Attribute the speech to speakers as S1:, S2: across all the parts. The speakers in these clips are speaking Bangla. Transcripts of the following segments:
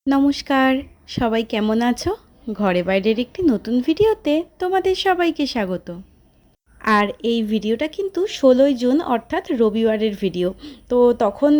S1: নমস্কার, সবাই কেমন আছো? ঘরে বাইরের একটি নতুন ভিডিওতে তোমাদের সবাইকে স্বাগত। আর এই ভিডিওটা কিন্তু 16ই জুন অর্থাৎ রবিবারের ভিডিও। তো তখন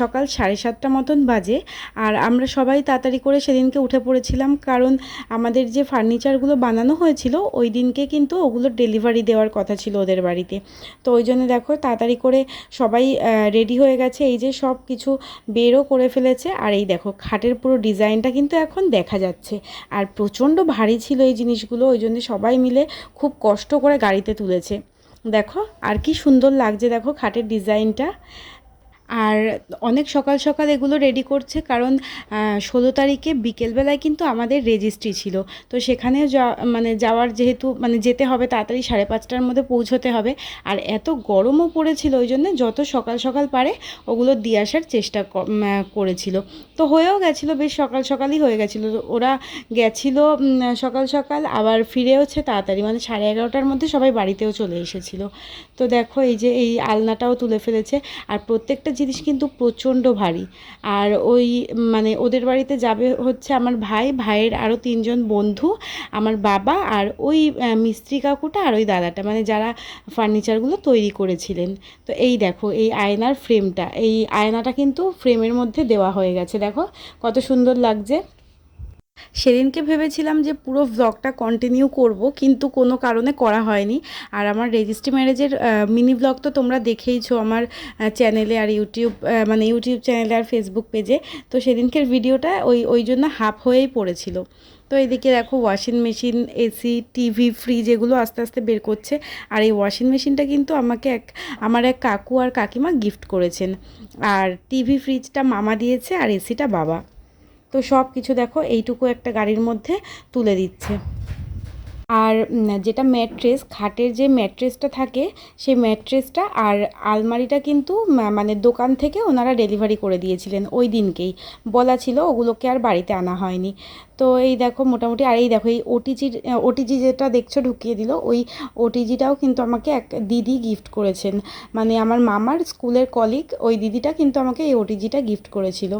S1: সকাল 7:30 মতন বাজে। আর আমরা সবাই তাড়াতাড়ি করে সেদিনকে উঠে পড়েছিলাম, কারণ আমাদের যে ফার্নিচারগুলো বানানো হয়েছিল ওই দিনকে কিন্তু ওগুলো ডেলিভারি দেওয়ার কথা ছিল ওদের বাড়িতে। তো ওই জন্য দেখো তাড়াতাড়ি করে সবাই রেডি হয়ে গেছে, এই যে সব কিছু বেরও করে ফেলেছে। আর এই দেখো খাটের পুরো ডিজাইনটা কিন্তু এখন দেখা যাচ্ছে। আর প্রচণ্ড ভারী ছিল এই জিনিসগুলো, ওই জন্য সবাই মিলে খুব কষ্ট করে গাড়িতে তুলেছে। দেখো আর কি সুন্দর লাগছে, দেখো খাটের ডিজাইনটা। আর অনেক সকাল সকাল এগুলো রেডি করছে, কারণ 16 তারিখে বিকেলবেলায় কিন্তু আমাদের রেজিস্ট্রি ছিল। তো সেখানেও যাওয়ার যেহেতু যেতে হবে তাড়াতাড়ি, 5:30টার মধ্যে পৌঁছতে হবে। আর এত গরমও পড়েছিল, ওই জন্য যত সকাল সকাল পারে ওগুলো দিয়ে আসার চেষ্টা করেছিল। তো হয়েও গেছিলো, বেশ সকাল সকালই হয়ে গেছিলো। ওরা গেছিলো সকাল সকাল, আবার ফিরেওছে তাড়াতাড়ি, 11:30টার মধ্যে সবাই বাড়িতেও চলে এসেছিলো। তো দেখো এই যে এই আলনাটাও তুলে ফেলেছে। আর প্রত্যেকটা জিনিস কিন্তু প্রচণ্ড ভারী। আর ওই ওদের বাড়িতে যাবে হচ্ছে আমার ভাইয়ের আরও 3জন বন্ধু, আমার বাবা, আর ওই মিস্ত্রি কাকুটা, আর ওই দাদাটা, যারা ফার্নিচারগুলো তৈরি করেছিলেন। তো এই দেখো এই আয়নার ফ্রেমটা, এই আয়নাটা কিন্তু ফ্রেমের মধ্যে দেওয়া হয়ে গেছে, দেখো কত সুন্দর লাগছে। সেদিনকে ভেবেছিলাম যে পুরো ভ্লগটা কন্টিনিউ করব, কিন্তু কোনো কারণে করা হয়নি। আর আমার রেজিস্ট্রি ম্যারেজের মিনি ভ্লগ তো তোমরা দেখেইছো আমার চ্যানেলে, আর ইউটিউব চ্যানেলে আর ফেসবুক পেজে। তো সেদিনকের ভিডিওটা ওই জন্য হাফ হয়েই পড়েছিল। তো এইদিকে দেখো washing machine, AC, TV, fridge এগুলো আস্তে আস্তে বের করছে। আর এই ওয়াশিং মেশিনটা কিন্তু আমার এক কাকু আর কাকিমা গিফট করেছেন। আর টিভি ফ্রিজটা মামা দিয়েছে, আর এসিটা বাবা। তো সব কিছু দেখো এইটুকু একটা গাড়ির মধ্যে তুলে দিচ্ছে। আর যেটা ম্যাট্রেস, খাটের যে ম্যাট্রেসটা থাকে সেই ম্যাট্রেসটা আর আলমারিটা কিন্তু দোকান থেকে ওনারা ডেলিভারি করে দিয়েছিলেন ওই দিনকেই, বলা ছিল, ওগুলোকে আর বাড়িতে আনা হয়নি। তো এই দেখো মোটামুটি, আর এই দেখো এই ওটিজি যেটা দেখছো ঢুকিয়ে দিল, ওই ওটিজিটাও কিন্তু আমাকে এক দিদি গিফট করেছেন, আমার মামার স্কুলের কলিগ ওই দিদিটা কিন্তু আমাকে এই ওটিজিটা গিফট করেছিল।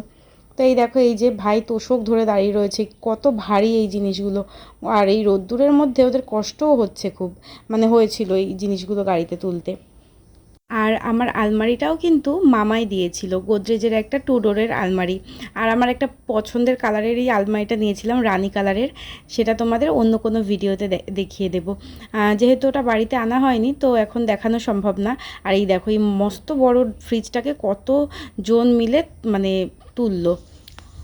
S1: তো এই দেখো এই যে ভাই তোষক ধরে দাঁড়িয়ে রয়েছে, কত ভারী এই জিনিসগুলো। আর এই রোদ্দুরের মধ্যে ওদের কষ্টও হচ্ছে খুব, হয়েছিল এই জিনিসগুলো গাড়িতে তুলতে। আর আমার আলমারিটাও কিন্তু মামাই দিয়েছিল, গোদরেজের একটা 2 ডোরের আলমারি। আর আমার একটা পছন্দের কালারের এই আলমারিটা নিয়েছিলাম, রানী কালারের। সেটা তোমাদের অন্য কোনো ভিডিওতে দেখিয়ে দেবো। যেহেতু ওটা বাড়িতে আনা হয়নি, তো এখন দেখানো সম্ভব না। আর এই দেখো এই মস্ত বড় ফ্রিজটাকে কত জন মিলে তুললো।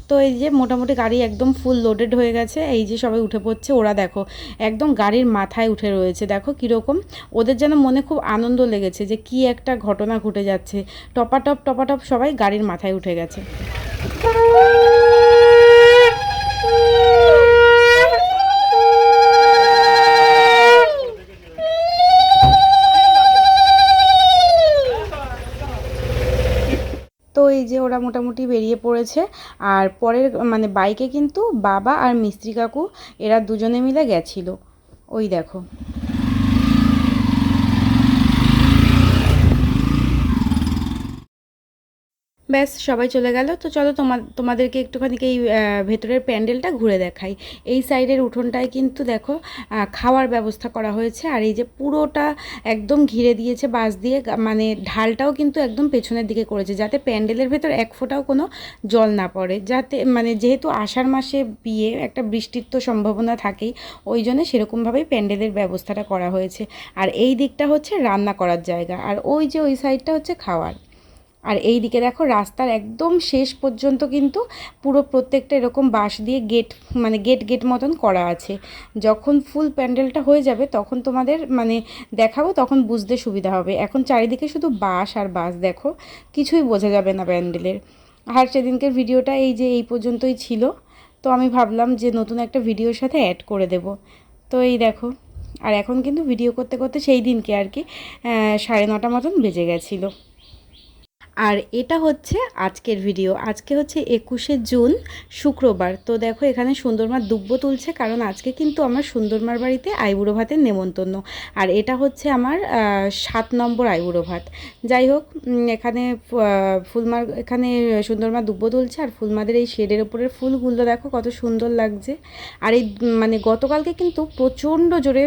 S1: তো এই যে মোটামুটি গাড়ি একদম ফুল লোডেড হয়ে গেছে, এই যে সবাই উঠে পড়ছে। ওরা দেখো একদম গাড়ির মাথায় উঠে রয়েছে, দেখো কীরকম ওদের যেন মনে খুব আনন্দ লেগেছে যে কি একটা ঘটনা ঘটে যাচ্ছে। টপাটপ সবাই গাড়ির মাথায় উঠে গেছে। তো এই যে ওরা মোটামুটি বেরিয়ে পড়েছে। আর পরের বাইকে কিন্তু বাবা আর মিস্ত্রি কাকু এরা দুজনে মিলে গেছিলো, ওই দেখো। ব্যাস সবাই চলে গেল। তো চলো তোমাদেরকে একটুখানি এই ভেতরের প্যান্ডেলটা ঘুরে দেখাই। এই সাইডের উঠোনটায় কিন্তু দেখো খাওয়ার ব্যবস্থা করা হয়েছে। আর এই যে পুরোটা একদম ঘিরে দিয়েছে বাঁশ দিয়ে, ঢালটাও কিন্তু একদম পেছনের দিকে করেছে, যাতে প্যান্ডেলের ভেতর এক ফোঁটাও কোনো জল না পড়ে, যাতে যেহেতু আষাঢ় মাসে বিয়ে, একটা বৃষ্টির তো সম্ভাবনা থাকেই, ওই জন্য সেরকমভাবেই প্যান্ডেলের ব্যবস্থাটা করা হয়েছে। আর এই দিকটা হচ্ছে রান্না করার জায়গা, আর ওই যে ওই সাইডটা হচ্ছে খাওয়ার। আর এই দিকে দেখো রাস্তার একদম শেষ পর্যন্ত কিন্তু পুরো প্রত্যেকটা এরকম বাঁশ দিয়ে গেট মতন করা আছে। যখন ফুল প্যান্ডেলটা হয়ে যাবে তখন তোমাদের দেখাবো, তখন বুঝতে সুবিধা হবে। এখন চারিদিকে শুধু বাঁশ আর বাঁশ, দেখো কিছুই বোঝা যাবে না প্যান্ডেলের। আর সেদিনকের ভিডিওটা এই যে এই পর্যন্তই ছিল। তো আমি ভাবলাম যে নতুন একটা ভিডিওর সাথে অ্যাড করে দেব। তো এই দেখো, আর এখন কিন্তু ভিডিও করতে করতে সেই দিনকে আর কি 9:30 মতন বেজে গেছিলো। আর এটা হচ্ছে আজকের ভিডিও। আজকে হচ্ছে 21শে জুন শুক্রবার। তো দেখো এখানে সুন্দরমা দুব্বো তুলছে, কারণ আজকে কিন্তু আমার সুন্দরমার বাড়িতে আইবুড়ো ভাতের নেমন্তন্ন। আর এটা হচ্ছে আমার 7 নম্বর আইবুড়ো ভাত। যাই হোক, এখানে ফুলমার এখানে সুন্দরমা দুব্বো তুলছে, আর ফুলমাদের এই শেডের ওপরের ফুলগুলো দেখো কত সুন্দর লাগছে। আর এই মানে গতকালকে কিন্তু প্রচণ্ড জোরে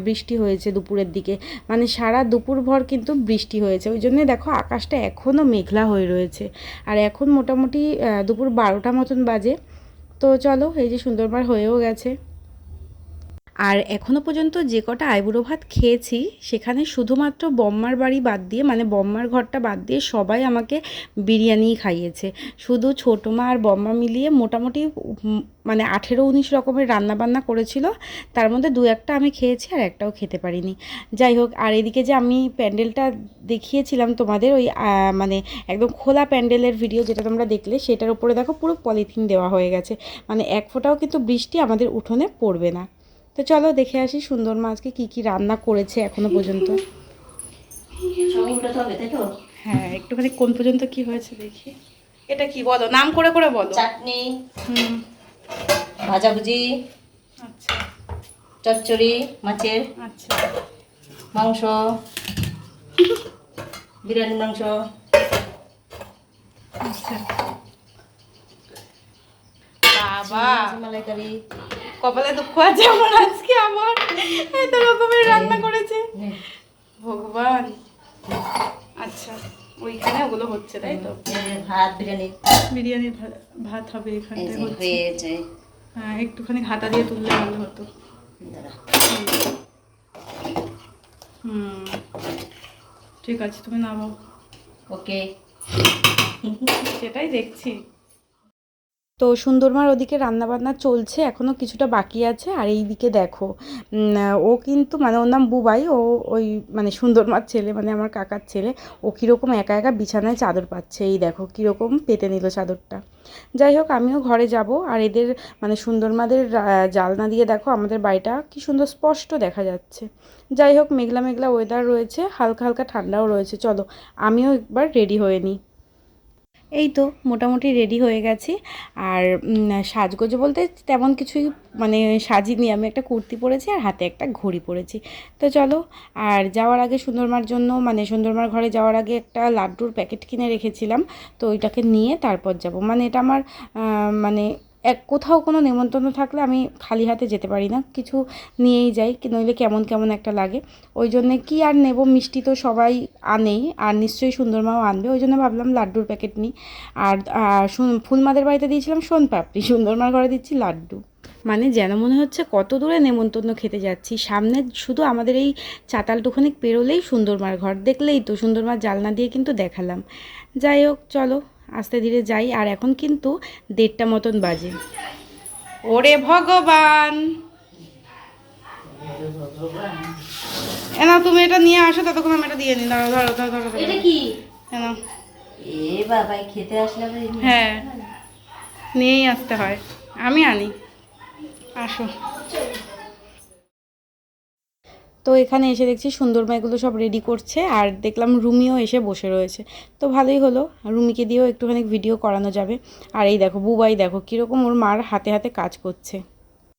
S1: বৃষ্টি হয়েছে দুপুরের দিকে, মানে সারা দুপুরভর কিন্তু বৃষ্টি হয়েছে। ওই জন্যে দেখো আকাশটা এখনও মেঘলা হয়ে রয়েছে। আর এখন মোটামুটি দুপুর 12টা মতন বাজে। তো চলো, এই যে সুন্দরবার হয়েও গেছে। আর এখনও পর্যন্ত যে কটা আইবুড়ো ভাত খেয়েছি সেখানে শুধুমাত্র বম্মার বাড়ি বাদ দিয়ে, মানে বম্মার ঘরটা বাদ দিয়ে সবাই আমাকে বিরিয়ানিই খাইয়েছে। শুধু ছোটো মা আর বম্মা মিলিয়ে মোটামুটি মানে 18-19 রকমের রান্নাবান্না করেছিল। তার মধ্যে 2-1টা আমি খেয়েছি, আর একটাও খেতে পারিনি। যাই হোক, আর এদিকে যে আমি প্যান্ডেলটা দেখিয়েছিলাম তোমাদের, ওই মানে একদম খোলা প্যান্ডেলের ভিডিও যেটা তোমরা দেখলে, সেটার উপরে দেখো পুরো পলিথিন দেওয়া হয়ে গেছে, মানে এক ফোঁটাও কিন্তু বৃষ্টি আমাদের উঠোনে পড়বে না। তো চলো দেখে আসি সুন্দরমা আজকে কী কী রান্না করেছে এখনো পর্যন্ত। হ্যাঁ, একটুখানি কোন পর্যন্ত কি হয়েছে দেখি। এটা কি বলো, নাম করে করে বলো।
S2: চাটনি, ভাজাভুজি,
S1: আচ্ছা
S2: চচ্চড়ি মাছের,
S1: আচ্ছা,
S2: মাংস, বিরিয়ানি মাংস,
S1: আচ্ছা। বাবা,
S2: মালাইকারি,
S1: কপালে দুঃখ আছে আমার, আজকে আমার এত রকমের রান্না করেছে ভগবান। আচ্ছা, ওইখানে ওগুলো হচ্ছে তাই তো?
S2: ভাত, বিরিয়ানি,
S1: বিরিয়ানির ভাত হবে এখানটায় হচ্ছে।
S2: হয়েছে।
S1: হ্যাঁ, একটুখানি ঘাটা দিয়ে তুললে ভালো হতো। হুম, ঠিক আছে, তুমি নামাও।
S2: ওকে,
S1: সেটাই দেখছি। তো সুন্দরমার ওদিকে রান্নাবান্না চলছে, এখনও কিছুটা বাকি আছে। আর এই দিকে দেখো, ও কিন্তু মানে ওর নাম বুবাই, ও ওই মানে সুন্দরমার ছেলে, মানে আমার কাকার ছেলে। ও কীরকম একা একা বিছানায় চাদর পাচ্ছে, এই দেখো কীরকম পেতে নিল চাদরটা। যাই হোক, আমিও ঘরে যাব। আর এদের মানে সুন্দরমাদের জালনা দিয়ে দেখো আমাদের বাড়িটা কী সুন্দর স্পষ্ট দেখা যাচ্ছে। যাই হোক, মেঘলা মেঘলা ওয়েদার রয়েছে, হালকা হালকা ঠান্ডাও রয়েছে। চলো আমিও একবার রেডি হয়ে নিই। এই তো মোটামুটি রেডি হয়ে গেছি। আর সাজগোজ বলতে তেমন কিছুই মানে সাজিনি, আমি একটা কুর্তি পরেছি আর হাতে একটা ঘড়ি পরেছি। তো চলো, আর যাওয়ার আগে সুন্দরমার জন্য, মানে সুন্দরমার ঘরে যাওয়ার আগে একটা লাড্ডুর প্যাকেট কিনে রেখেছিলাম, তো ওইটাকে নিয়ে তারপর যাব। মানে এটা আমার মানে কোথাও কোনো নেমন্তন্ন থাকলে আমি খালি হাতে যেতে পারি না, কিছু নিয়েই যাই, নইলে কেমন কেমন একটা লাগে। ওই জন্যে কি আর নেব, মিষ্টি তো সবাই আনেই, আর নিশ্চয়ই সুন্দরমাও আনবে, ওই জন্য ভাবলাম লাড্ডুর প্যাকেট নিই। আর ফুলমাদের বাড়িতে দিয়েছিলাম সোনপাপড়ি, সুন্দরমার ঘরে দিচ্ছি লাড্ডু। মানে যেন মনে হচ্ছে কত দূরে নেমন্তন্ন খেতে যাচ্ছি। সামনে শুধু আমাদের এই চাতালটুখানি পেরোলেই সুন্দরমার ঘর, দেখলেই তো সুন্দরমার জালনা দিয়ে কিন্তু দেখালাম। যাই হোক, চলো আস্তে ধীরে যাই। আর এখন কিন্তু 1:30 মতন বাজে। ওরে ভগবান, না তুমি এটা নিয়ে আসো, ততক্ষণ আমি এটা দিয়ে নিই। ধরো ধরো ধরো ধরো।
S2: এটা কি?
S1: কেন?
S2: এ বাবা, খেতে আসলে
S1: হ্যাঁ, নিয়েই আসতে হয়, আমি আনি। আসো। তো এখানে এসে দেখছি সুন্দরমা এগুলো সব রেডি করছে, আর দেখলাম রুমিও এসে বসে রয়েছে। তো ভালোই হলো, রুমিকে দিয়েও একটুখানি ভিডিও করানো যাবে। আর এই দেখো বুবাই, দেখো কীরকম ওর মার হাতে হাতে কাজ করছে।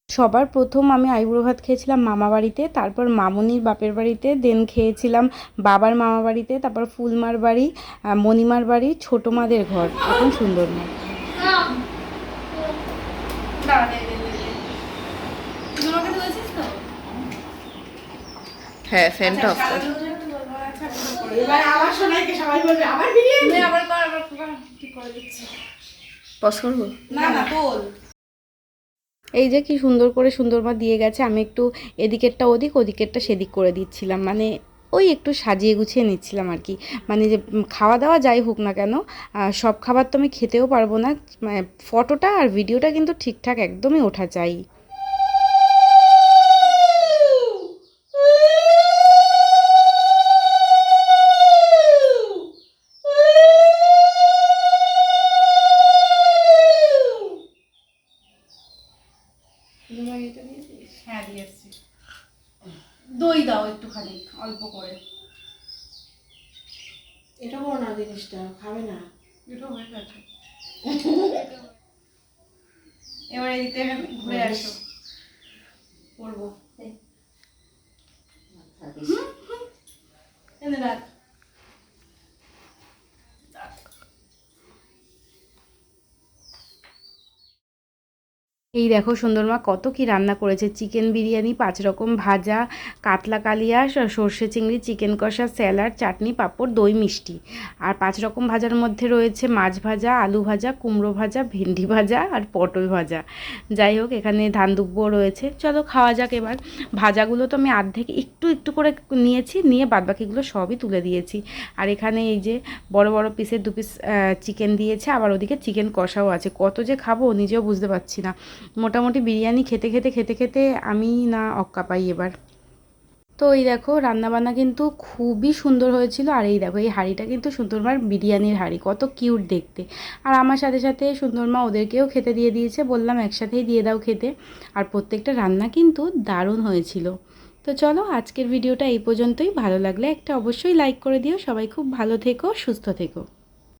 S1: সবার প্রথম আমি আইবুড়ো ভাত খেয়েছিলাম মামা বাড়িতে, তারপর মামনির বাপের বাড়িতে, দেন খেয়েছিলাম বাবার মামা বাড়িতে, তারপর ফুলমার বাড়ি, মণিমার বাড়ি, ছোটো মাদের ঘর, এখন সুন্দরমা।
S2: হ্যাঁ, ফ্যানটা অফ কর।
S1: এবার আবার শোনাইকে সবাই বলবে আবার বিরিয়ানি, আবার কর, আবার ঠিক করে দিচ্ছি।
S2: পজ করবো?
S1: না না, তোল। এই যে কি সুন্দর করে সুন্দরমা দিয়ে গেছে, আমি একটু এদিকেরটা ওদিক, ওদিকেরটা সেদিক করে দিচ্ছিলাম, মানে ওই একটু সাজিয়ে গুছিয়ে নিচ্ছিলাম আর কি। মানে যে খাওয়া দাওয়া যাই হোক না কেন, সব খাবার তো আমি খেতেও পারবো না, মানে ফটোটা আর ভিডিওটা কিন্তু ঠিকঠাক একদমই ওঠা চাই। হ্যাঁ, দিয়ে এসছি। দই দাও একটুখানি, অল্প করে।
S3: এটা বড় না, জিনিসটা খাবে না।
S4: এটা হয়ে গেছে। এবার এই দিকে ঘুরে আসো, করবো। এনে রাখ।
S1: এই দেখো সুন্দরমা কত কি রান্না করেছে, চিকেন বিরিয়ানি, 5 রকম ভাজা, কাতলা কালিয়া, সর্ষে চিংড়ি, চিকেন কষা, স্যালাড, চাটনি, পাঁপড়, দই, মিষ্টি। আর 5 রকম ভাজার মধ্যে রয়েছে মাছ ভাজা, আলু ভাজা, কুমড়ো ভাজা, ভেন্ডি ভাজা আর পটল ভাজা। যাই হোক, এখানে ধান দুব্বো রয়েছে। চলো খাওয়া যাক এবার। ভাজাগুলো তো আমি অর্ধেক একটু একটু করে নিয়েছি, নিয়ে বাদবাকিগুলো সবই তুলে দিয়েছি। আর এখানে এই যে বড় বড় পিসের 2 পিস চিকেন দিয়েছে, আবার ওদিকে চিকেন কষাও আছে। কত যে খাবো নিজেও বুঝতে পারছি না। মোটামুটি বিরিয়ানি খেতে খেতে আমি না অক্কা পাই এবার। তো এই দেখো রান্নাবান্না কিন্তু খুবই সুন্দর হয়েছিল। আর এই দেখো এই হাঁড়িটা কিন্তু সুন্দরমার বিরিয়ানির হাঁড়ি, কত কিউট দেখতে। আর আমার সাথে সাথে সুন্দরমা ওদেরকেও খেতে দিয়ে দিয়েছে, বললাম একসাথেই দিয়ে দাও খেতে। আর প্রত্যেকটা রান্না কিন্তু দারুণ হয়েছিল। তো চলো আজকের ভিডিওটা এই পর্যন্তই। ভালো লাগলে একটা অবশ্যই লাইক করে দিও। সবাই খুব ভালো থেকো, সুস্থ থেকো।